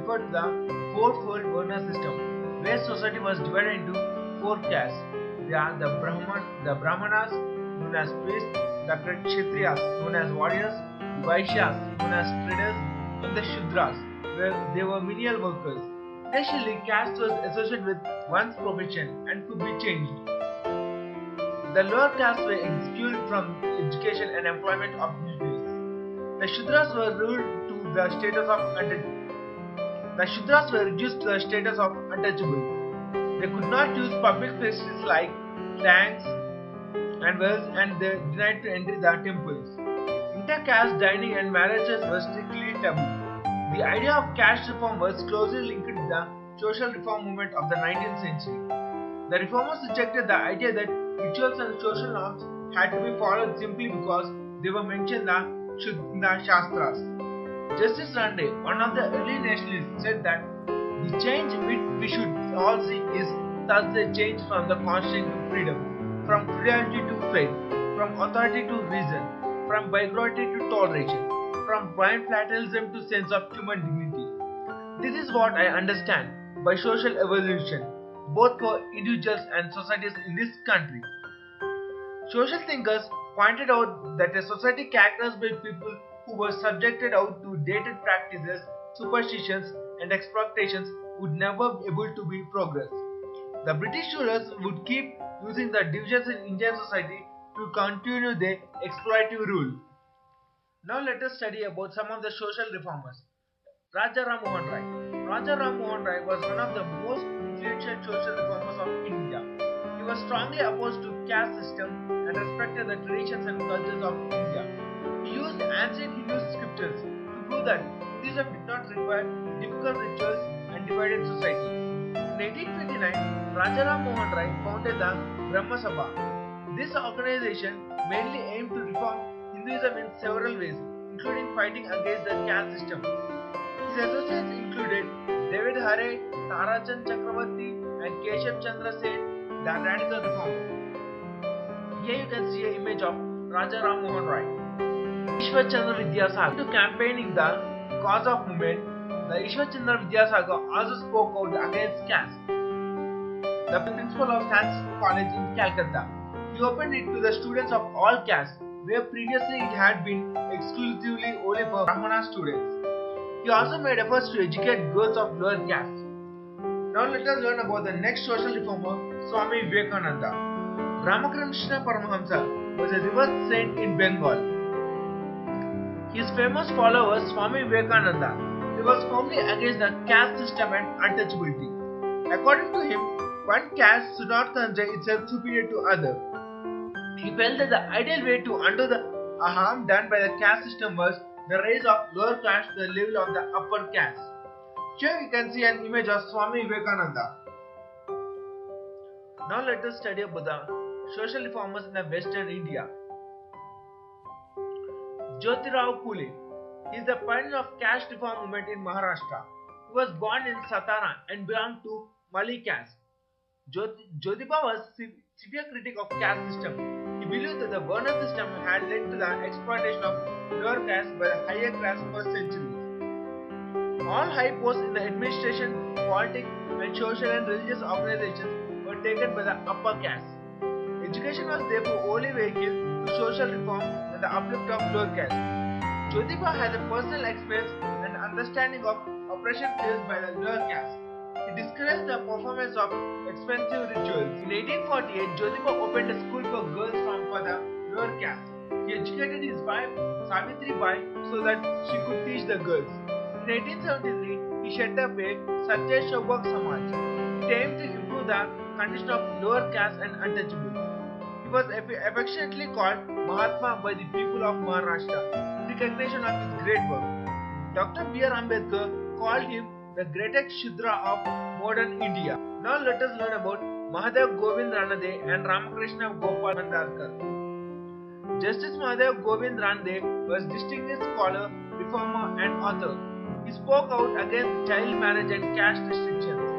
referred to the fourfold Varna system, where society was divided into four castes. They are the Brahmanas, known as priests, the Kshatriyas, known as warriors, the Vaishyas, known as traders, and the Shudras, where they were menial workers. Initially, caste was associated with one's profession and could be changed. The lower castes were excluded from education and employment opportunities. The Shudras were ruled to the status of The Shudras were reduced to the status of untouchables. They could not use public facilities like tanks and wells, and they denied to enter the temples. Inter-caste dining and marriages were strictly taboo. The idea of caste reform was closely linked with the social reform movement of the 19th century. The reformers rejected the idea that rituals and social norms had to be followed simply because they were mentioned in the Shastras. Justice Rande, one of the early nationalists, said that the change which we should all seek is thus the change from the constraint to freedom, from cruelty to faith, from authority to reason, from bigotry to toleration, from blind fatalism to sense of human dignity. This is what I understand by social evolution, both for individuals and societies in this country. Social thinkers pointed out that a society characterized by people who were subjected out to dated practices, superstitions, and expectations would never be able to be progress. The British rulers would keep using the divisions in Indian society to continue their exploitative rule. Now let us study about some of the social reformers. Raja Ram Mohan Rai. Raja Ram Mohan Rai was one of the most influential social reformers of India. He was strongly opposed to caste system and respected the traditions and cultures of India. He used ancient Hindu scriptures to prove that Hinduism did not require difficult rituals and divided society. In 1829, Rajaram Mohan Rai founded the Brahma Sabha. This organization mainly aimed to reform Hinduism in several ways, including fighting against the caste system. His associates included David Hare, Tarachand Chakravarti, and Keshav Chandra Sen, the radical reformer. Here you can see an image of Rajaram Mohan Rai. Ishwar Chandra Vidyasagar. To campaigning the cause of movement, the Ishwar Chandra Vidyasagar also spoke out against caste. The principal of Sanskrit College in Calcutta. He opened it to the students of all castes, where previously it had been exclusively only for Brahmana students. He also made efforts to educate girls of lower castes. Now let us learn about the next social reformer, Swami Vivekananda. Ramakrishna Paramahamsa was a revered saint in Bengal. His famous follower Swami Vivekananda, he was firmly against the caste system and untouchability. According to him, one caste should not consider itself superior to other. He felt that the ideal way to undo the harm done by the caste system was the rise of lower caste to the level of the upper caste. Here you can see an image of Swami Vivekananda. Now let us study about the social reformers in the Western India. Jyotirao Phule is the pioneer of caste reform movement in Maharashtra. He was born in Satara and belonged to Mali caste. Jyotiba was a severe critic of caste system. He believed that the Varna system had led to the exploitation of lower caste by the higher caste for centuries. All high posts in the administration, politics, and social and religious organizations were taken by the upper caste. Education was therefore only vehicle to social reform and the uplift of lower caste. Jyotiba has a personal experience and understanding of oppression faced by the lower caste. He discouraged the performance of expensive rituals. In 1848, Jyotiba opened a school for girls for the lower caste. He educated his wife Savitri Bai so that she could teach the girls. In 1873, he set up a Satya Shobhak Samaj. It aimed to improve the condition of lower caste and untouchables. He was affectionately called Mahatma by the people of Maharashtra in recognition of his great work. Dr. B. R. Ambedkar called him the greatest Shudra of modern India. Now let us learn about Mahadev Govind Ranade and Ramakrishna Gopal Bhandarkar. Justice Mahadev Govind Ranade was a distinguished scholar, reformer and author. He spoke out against child marriage and caste restrictions.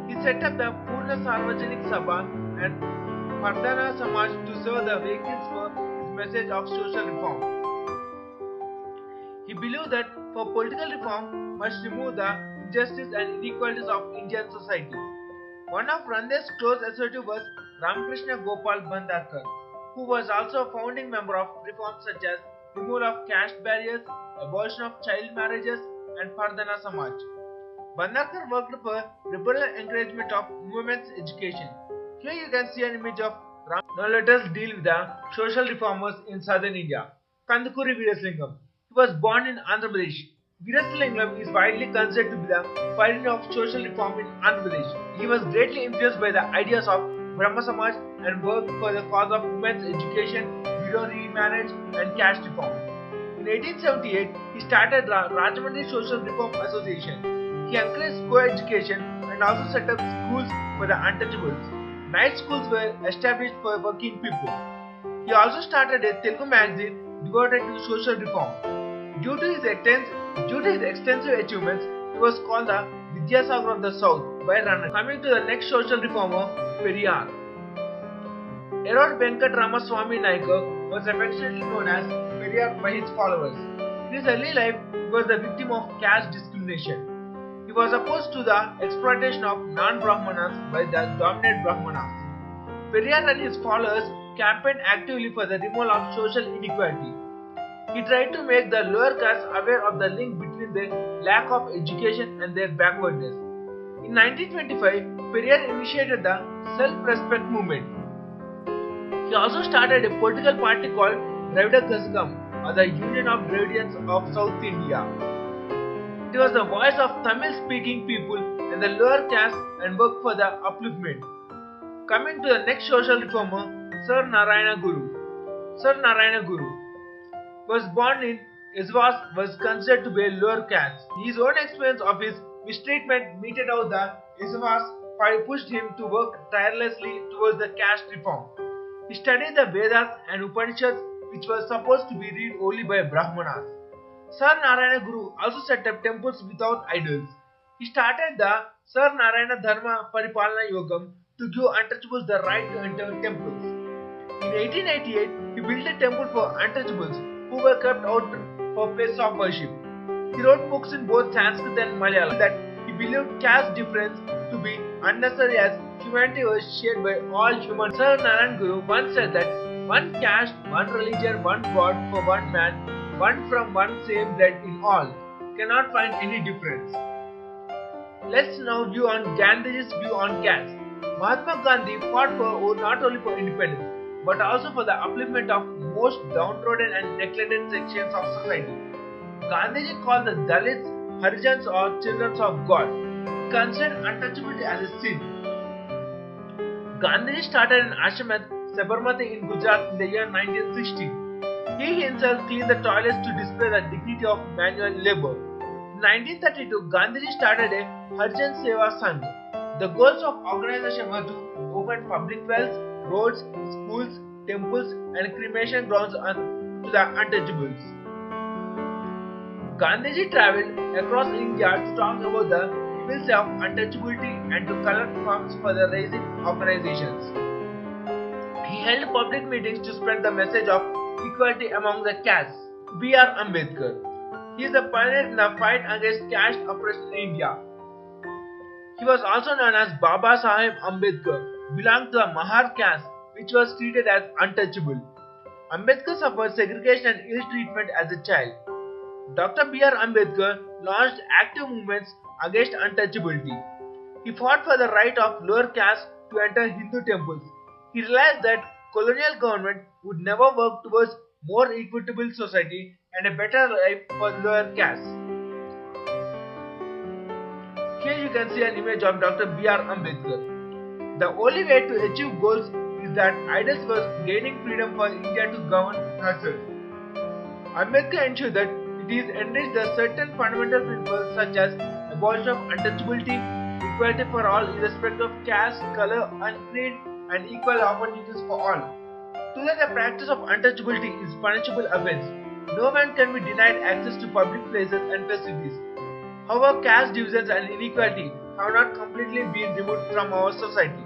He set up the Purna Sarvajanik Sabha and Pardana Samaj to serve the vehicles for his message of social reform. He believed that for political reform must remove the injustice and inequalities of Indian society. One of Rande's close associates was Ramakrishna Gopal Bhandarkar, who was also a founding member of reforms such as removal of caste barriers, abolition of child marriages, and Pardana Samaj. Bhandarkar worked for liberal encouragement of women's education. Here you can see an image of Ram. Now let us deal with the social reformers in southern India. Kandukuri Veerasalingam. He was born in Andhra Pradesh. Veerasalingam is widely considered to be the pioneer of social reform in Andhra Pradesh. He was greatly influenced by the ideas of Brahma Samaj and worked for the cause of women's education, widow remarriage, and caste reform. In 1878, he started the Rajahmundry Social Reform Association. He encouraged co-education and also set up schools for the untouchables. Night schools were established for working people. He also started a Telugu magazine devoted to social reform. Due to his extensive achievements, he was called the Vidyasagar of the South by runners. Coming to the next social reformer, Periyar. Erode Venkat Ramaswamy Naikar was affectionately known as Periyar by his followers. In his early life, he was the victim of caste discrimination. He was opposed to the exploitation of non-Brahmanas by the dominant Brahmanas. Periyar and his followers campaigned actively for the removal of social inequality. He tried to make the lower castes aware of the link between their lack of education and their backwardness. In 1925, Periyar initiated the self-respect movement. He also started a political party called Dravida Kazhagam, or the Union of Dravidians of South India. It was the voice of Tamil-speaking people and the lower caste and worked for the upliftment. Coming to the next social reformer, Sir Narayana Guru. Sir Narayana Guru was born in Iswas, was considered to be a lower caste. His own experience of his mistreatment meted out the Iswas pushed him to work tirelessly towards the caste reform. He studied the Vedas and Upanishads, which were supposed to be read only by Brahmanas. Sir Narayana Guru also set up temples without idols. He started the Sir Narayana Dharma Paripalana Yogam to give untouchables the right to enter temples. In 1888, he built a temple for untouchables who were kept out for place of worship. He wrote books in both Sanskrit and Malayalam that he believed caste difference to be unnecessary as humanity was shared by all humans. Sir Narayana Guru once said that one caste, one religion, one God for one man, one from one same bread in all, cannot find any difference. Let's now view on Gandhiji's view on caste. Mahatma Gandhi fought not only for independence, but also for the upliftment of most downtrodden and neglected sections of society. Gandhiji called the Dalits, Harijans or children of God. He considered untouchability as a sin. Gandhiji started an ashram at Sabarmati in Gujarat in the year 1960. He himself cleaned the toilets to display the dignity of manual labor. In 1932, Gandhiji started a Harijan Seva Sangh. The goals of organization were to open public wells, roads, schools, temples and cremation grounds to the untouchables. Gandhiji travelled across India to talk about the evils of untouchability and to collect funds for the raising organizations. He held public meetings to spread the message of equality among the castes. B.R. Ambedkar. He is the pioneer in the fight against caste oppression in India. He was also known as Baba Saheb Ambedkar, belonged to the Mahar caste, which was treated as untouchable. Ambedkar suffered segregation and ill treatment as a child. Dr. B.R. Ambedkar launched active movements against untouchability. He fought for the right of lower caste to enter Hindu temples. He realized that colonial government would never work towards more equitable society and a better life for lower castes. Here you can see an image of Dr. B.R. Ambedkar. The only way to achieve goals is that idols was gaining freedom for India to govern herself. Ambedkar ensured that it is enriched the certain fundamental principles such as abolition of untouchability, equality for all irrespective of caste, color and creed, and equal opportunities for all. Today the practice of untouchability is punishable offence. No man can be denied access to public places and facilities. However, caste divisions and inequality have not completely been removed from our society.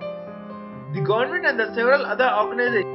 The government and the several other organizations